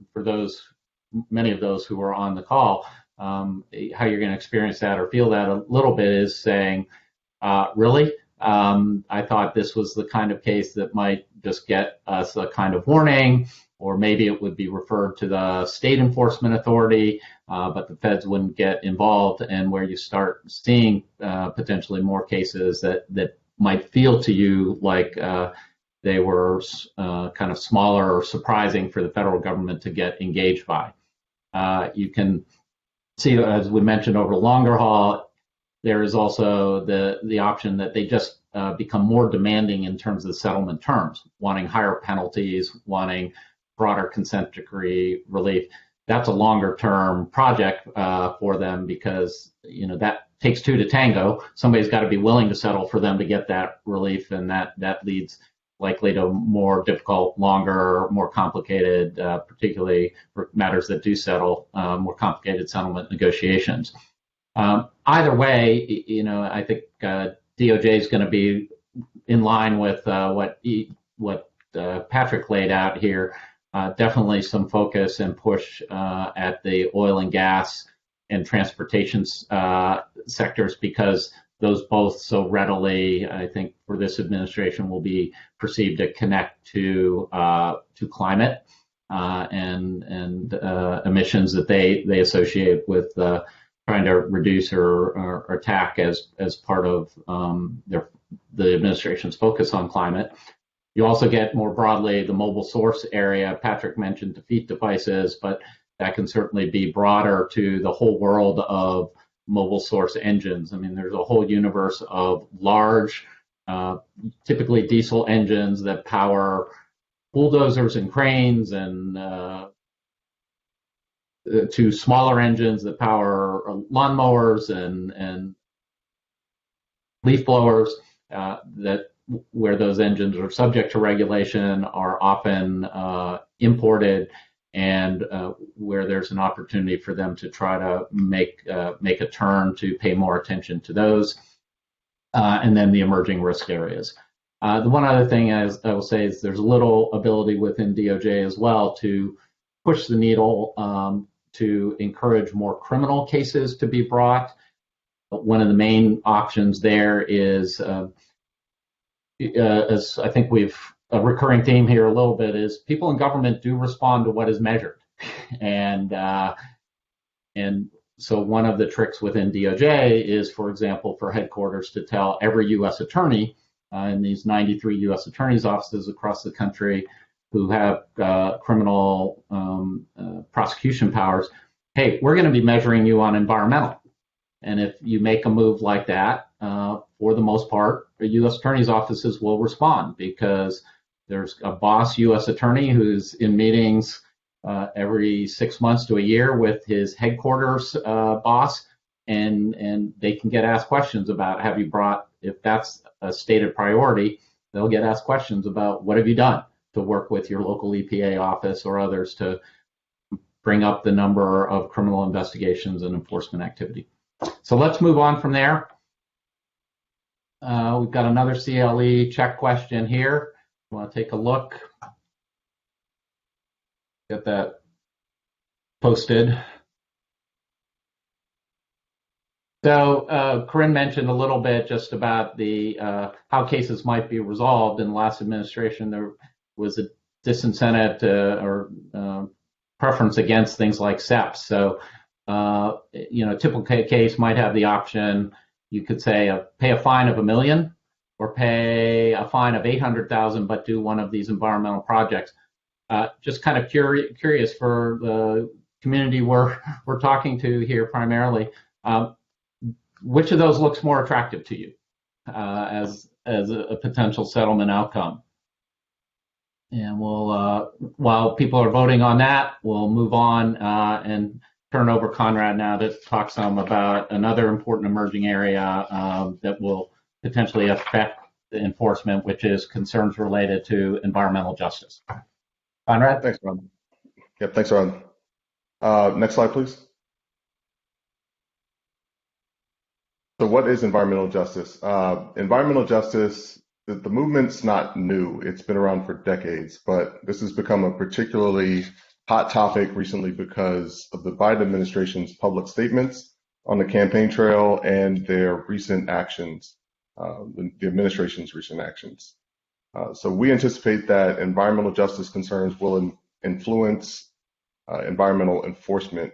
[SPEAKER 1] many of those who are on the call, how you're going to experience that or feel that a little bit is saying, really? I thought this was the kind of case that might just get us a kind of warning, or maybe it would be referred to the state enforcement authority, but the feds wouldn't get involved, and where you start seeing potentially more cases that might feel to you like they were kind of smaller or surprising for the federal government to get engaged by. You can see, as we mentioned, over the longer haul, there is also the option that they just become more demanding in terms of the settlement terms, wanting higher penalties, wanting broader consent decree relief. That's a longer term project for them, because that takes two to tango. Somebody's got to be willing to settle for them to get that relief, and that leads likely to more difficult, longer, more complicated, particularly for matters that do settle, more complicated settlement negotiations. Either way, I think DOJ is going to be in line with what Patrick laid out here, definitely some focus and push at the oil and gas and transportation sectors, because those both so readily, I think, for this administration will be perceived to connect to climate and emissions that they associate with trying to reduce or attack as part of the administration's focus on climate. You also get more broadly the mobile source area. Patrick mentioned defeat devices, but that can certainly be broader to the whole world of mobile source engines. I mean, there's a whole universe of large, typically diesel engines that power bulldozers and cranes, and to smaller engines that power lawnmowers and leaf blowers, that where those engines are subject to regulation, are often imported, and where there's an opportunity for them to try to make a turn to pay more attention to those, and then the emerging risk areas. The one other thing I will say is there's little ability within DOJ as well to push the needle to encourage more criminal cases to be brought. One of the main options there is, as I think a recurring theme here a little bit, is people in government do respond to what is measured. And so one of the tricks within DOJ is, for example, for headquarters to tell every U.S. attorney in these 93 U.S. attorneys' offices across the country who have criminal prosecution powers, hey, we're going to be measuring you on environmental. And if you make a move like that, for the most part, the U.S. attorney's offices will respond, because there's a boss U.S. attorney who's in meetings every 6 months to a year with his headquarters boss, and they can get asked questions about, have you brought, if that's a stated priority, they'll get asked questions about what have you done to work with your local EPA office or others to bring up the number of criminal investigations and enforcement activity. So let's move on from there. We've got another CLE check question here. You want to take a look? Get that posted. So Corinne mentioned a little bit just about the how cases might be resolved. In the last administration, there was a disincentive or preference against things like SEPs. So a typical case might have the option, you could say, pay a fine of $1 million or pay a fine of $800,000, but do one of these environmental projects. Just kind of curious for the community we're talking to here primarily, which of those looks more attractive to you as a potential settlement outcome? And we'll, while people are voting on that, we'll move on and turn over Conrad now to talk some about another important emerging area that will potentially affect the enforcement, which is concerns related to environmental justice. Conrad?
[SPEAKER 4] Thanks, Ron. Yep, thanks, Ron. Next slide, please. So what is environmental justice? Environmental justice, the movement's not new. It's been around for decades, but this has become a particularly hot topic recently because of the Biden administration's public statements on the campaign trail and their recent actions, the administration's recent actions. So we anticipate that environmental justice concerns will influence environmental enforcement.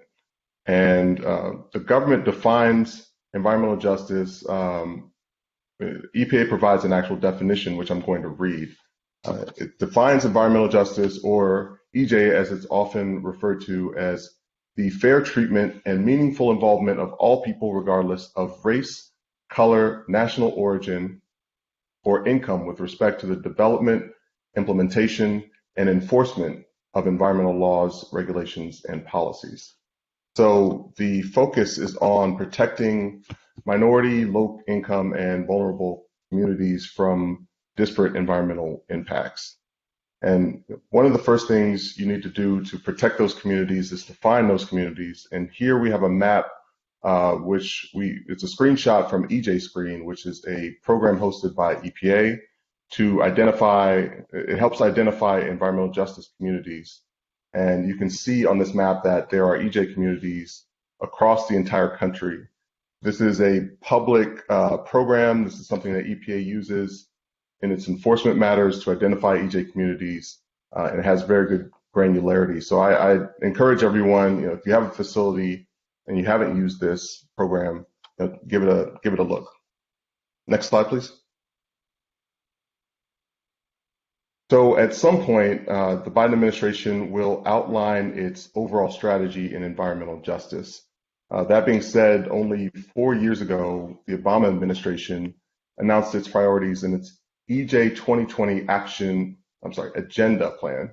[SPEAKER 4] And the government defines environmental justice. EPA provides an actual definition, which I'm going to read. It defines environmental justice, or EJ as it's often referred to, as the fair treatment and meaningful involvement of all people regardless of race, color, national origin, or income with respect to the development, implementation, and enforcement of environmental laws, regulations, and policies. So the focus is on protecting minority, low income, and vulnerable communities from disparate environmental impacts. And one of the first things you need to do to protect those communities is to find those communities. And here we have a map, it's a screenshot from EJ Screen, which is a program hosted by EPA to identify, it helps identify environmental justice communities. And you can see on this map that there are EJ communities across the entire country. This is a public program. This is something that EPA uses in its enforcement matters to identify EJ communities, and it has very good granularity. So I encourage everyone, if you have a facility and you haven't used this program, give it a look. Next slide, please. So at some point, the Biden administration will outline its overall strategy in environmental justice. That being said, only 4 years ago, the Obama administration announced its priorities in its EJ 2020 agenda plan.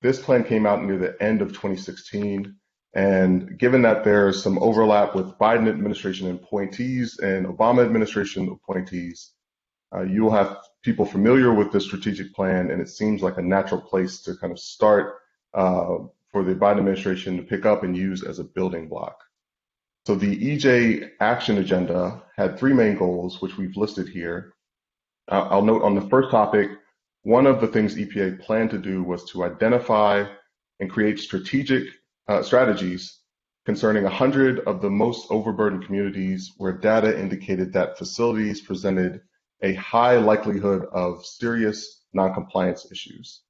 [SPEAKER 4] This plan came out near the end of 2016, and given that there's some overlap with Biden administration appointees and Obama administration appointees, you will have people familiar with the strategic plan, and it seems like a natural place to kind of start for the Biden administration to pick up and use as a building block. So the EJ action agenda had 3 main goals, which we've listed here. I'll note on the first topic, one of the things EPA planned to do was to identify and create strategic strategies concerning 100 of the most overburdened communities where data indicated that facilities presented a high likelihood of serious noncompliance issues.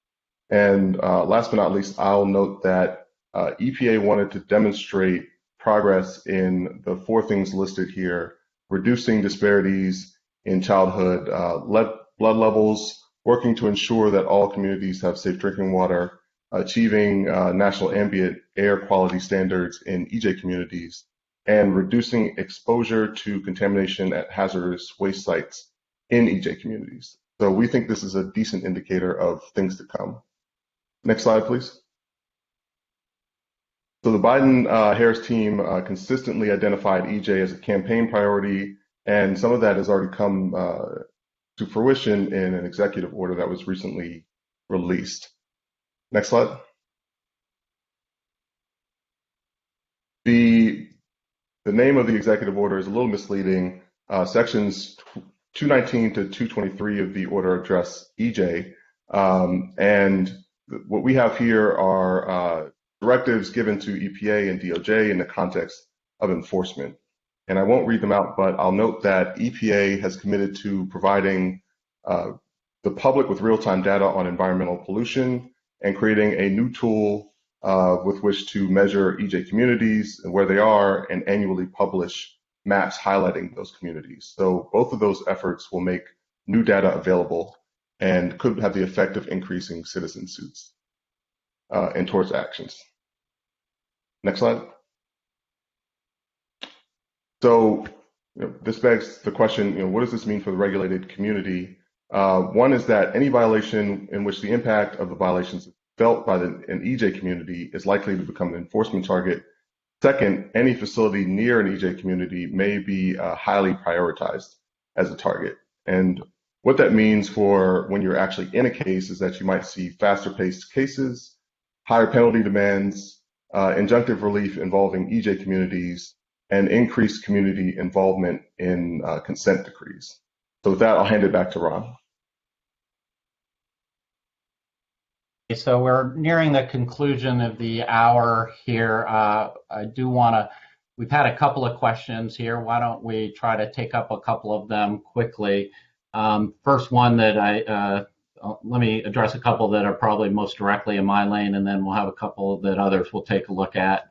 [SPEAKER 4] And last but not least, I'll note that EPA wanted to demonstrate progress in the 4 things listed here: reducing disparities in childhood blood levels, working to ensure that all communities have safe drinking water, achieving national ambient air quality standards in EJ communities, and reducing exposure to contamination at hazardous waste sites in EJ communities. So we think this is a decent indicator of things to come. Next slide, please. So the Biden-Harris team consistently identified EJ as a campaign priority, and some of that has already come to fruition in an executive order that was recently released. Next slide. The name of the executive order is a little misleading. Sections 219 to 223 of the order address EJ, and what we have here are directives given to EPA and DOJ in the context of enforcement. And I won't read them out, but I'll note that EPA has committed to providing the public with real-time data on environmental pollution and creating a new tool with which to measure EJ communities and where they are, and annually publish maps highlighting those communities. So both of those efforts will make new data available and could have the effect of increasing citizen suits and towards actions. Next slide. So this begs the question, what does this mean for the regulated community? One is that any violation in which the impact of the violations is felt by an EJ community is likely to become an enforcement target. Second, any facility near an EJ community may be highly prioritized as a target. And what that means for when you're actually in a case is that you might see faster paced cases, higher penalty demands, injunctive relief involving EJ communities, and increased community involvement in consent decrees. So with that, I'll hand it back to Ron.
[SPEAKER 1] So we're nearing the conclusion of the hour here. I do want to, we've had a couple of questions here. Why don't we try to take up a couple of them quickly? First one that let me address a couple that are probably most directly in my lane, and then we'll have a couple that others will take a look at.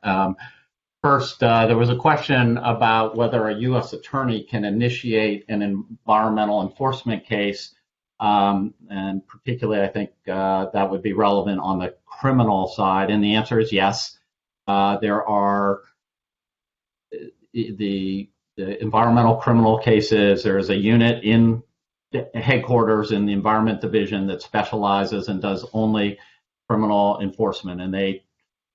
[SPEAKER 1] First, there was a question about whether a U.S. attorney can initiate an environmental enforcement case. And particularly, I think that would be relevant on the criminal side. And the answer is yes. There are the environmental criminal cases. There is a unit in headquarters in the Environment Division that specializes and does only criminal enforcement. And they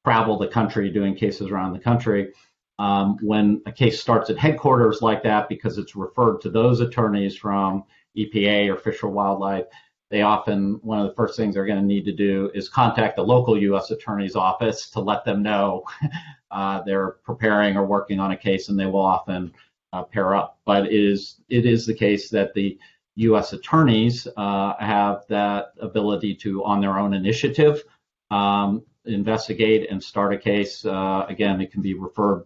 [SPEAKER 1] travel the country doing cases around the country. When a case starts at headquarters like that, because it's referred to those attorneys from EPA or Fish or Wildlife, they often, one of the first things they're going to need to do is contact the local U.S. attorney's office to let them know they're preparing or working on a case, and they will often pair up. But it is the case that the U.S. attorneys have that ability to, on their own initiative, investigate and start a case. Again, it can be referred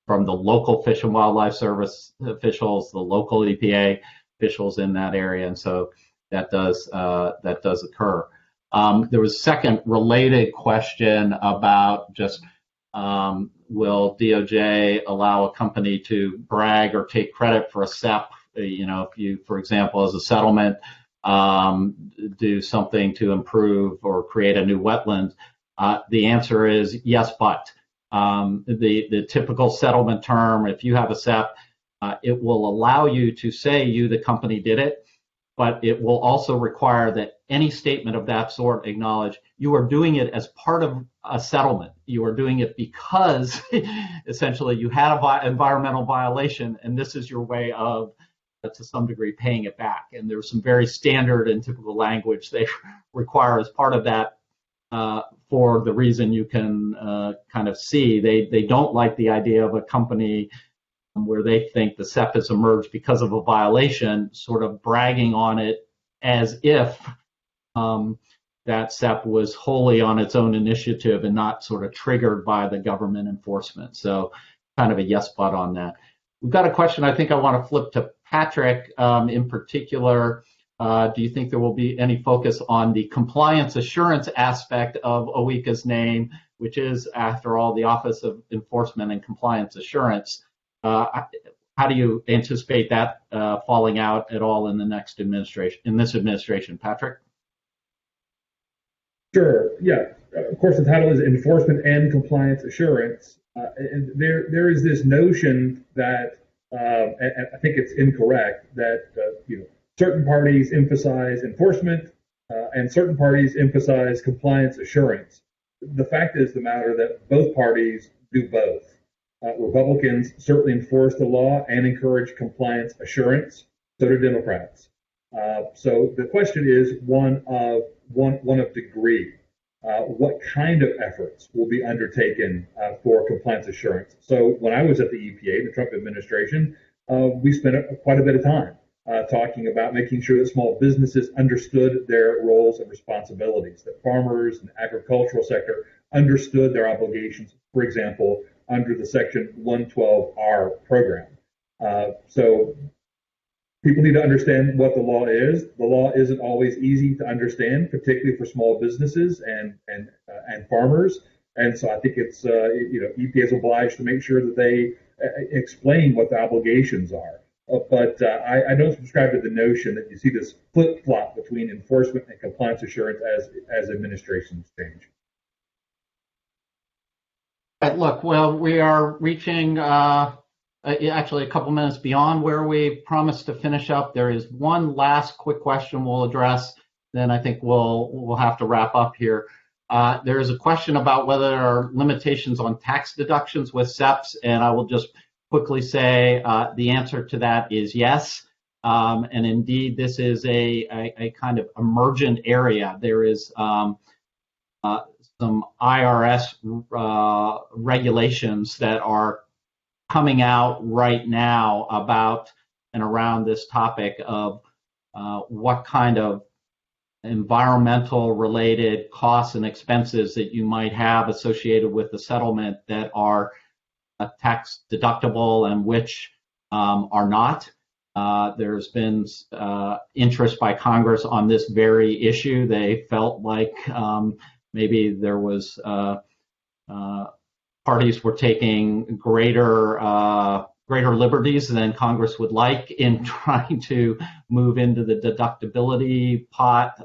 [SPEAKER 1] from the local Fish and Wildlife Service officials, the local EPA officials in that area, and so that does occur. There was a second related question about just will DOJ allow a company to brag or take credit for a SEP? If you, for example, as a settlement, do something to improve or create a new wetland. The answer is yes, but the typical settlement term, if you have a SEP, it will allow you to say you, the company, did it, but it will also require that any statement of that sort acknowledge you are doing it as part of a settlement. You are doing it because essentially you had an environmental violation, and this is your way of, to some degree, paying it back. And there's some very standard and typical language they require as part of that for the reason you can kind of see. They don't like the idea of a company where they think the SEP has emerged because of a violation, sort of bragging on it as if that SEP was wholly on its own initiative and not sort of triggered by the government enforcement. So kind of a yes, but on that. We've got a question I think I want to flip to Patrick in particular. Do you think there will be any focus on the compliance assurance aspect of OECA's name, which is, after all, the Office of Enforcement and Compliance Assurance? How do you anticipate that falling out at all in the next administration, in this administration, Patrick?
[SPEAKER 2] Sure. Yeah. Of course, the title is Enforcement and Compliance Assurance. And there is this notion that, and I think it's incorrect, that certain parties emphasize enforcement and certain parties emphasize compliance assurance. The fact is the matter that both parties do both. Republicans certainly enforce the law and encourage compliance assurance. So do Democrats. So the question is one of degree. What kind of efforts will be undertaken for compliance assurance? So when I was at the EPA, the Trump administration, we spent quite a bit of time talking about making sure that small businesses understood their roles and responsibilities, that farmers and the agricultural sector understood their obligations, for example, under the Section 112R program. So people need to understand what the law is. The law isn't always easy to understand, particularly for small businesses and farmers. And so I think it's EPA is obliged to make sure that they explain what the obligations are. But I don't subscribe to the notion that you see this flip-flop between enforcement and compliance assurance as administrations change.
[SPEAKER 1] Look, well, we are reaching actually a couple minutes beyond where we promised to finish up. There is one last quick question we'll address, then I think we'll have to wrap up here. There is a question about whether there are limitations on tax deductions with SEPs, and I will just quickly say the answer to that is yes. And indeed, this is a kind of emergent area. There is some IRS regulations that are coming out right now about and around this topic of what kind of environmental related costs and expenses that you might have associated with the settlement that are tax deductible and which are not. There's been interest by Congress on this very issue. They felt like maybe there was parties were taking greater liberties than Congress would like in trying to move into the deductibility pot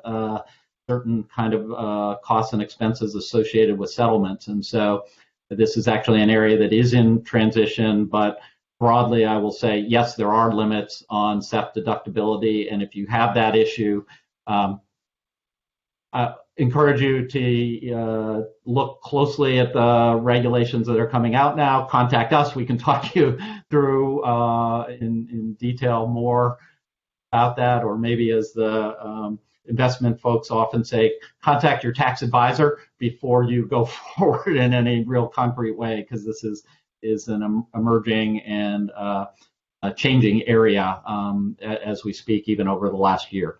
[SPEAKER 1] certain kind of costs and expenses associated with settlements. And so this is actually an area that is in transition, but broadly, I will say, yes, there are limits on SEP deductibility. And if you have that issue, I encourage you to look closely at the regulations that are coming out now. Contact us. We can talk you through in detail more about that, or maybe as the investment folks often say, contact your tax advisor before you go forward in any real concrete way, because this is an emerging and changing area as we speak, even over the last year.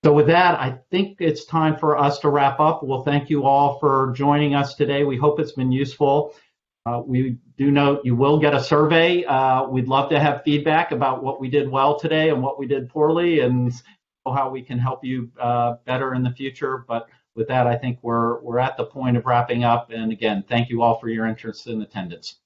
[SPEAKER 1] So with that, I think it's time for us to wrap up. We'll thank you all for joining us today. We hope it's been useful. We do note you will get a survey. We'd love to have feedback about what we did well today and what we did poorly, and how we can help you better in the future. But with that, I think we're at the point of wrapping up. And again, thank you all for your interest and attendance.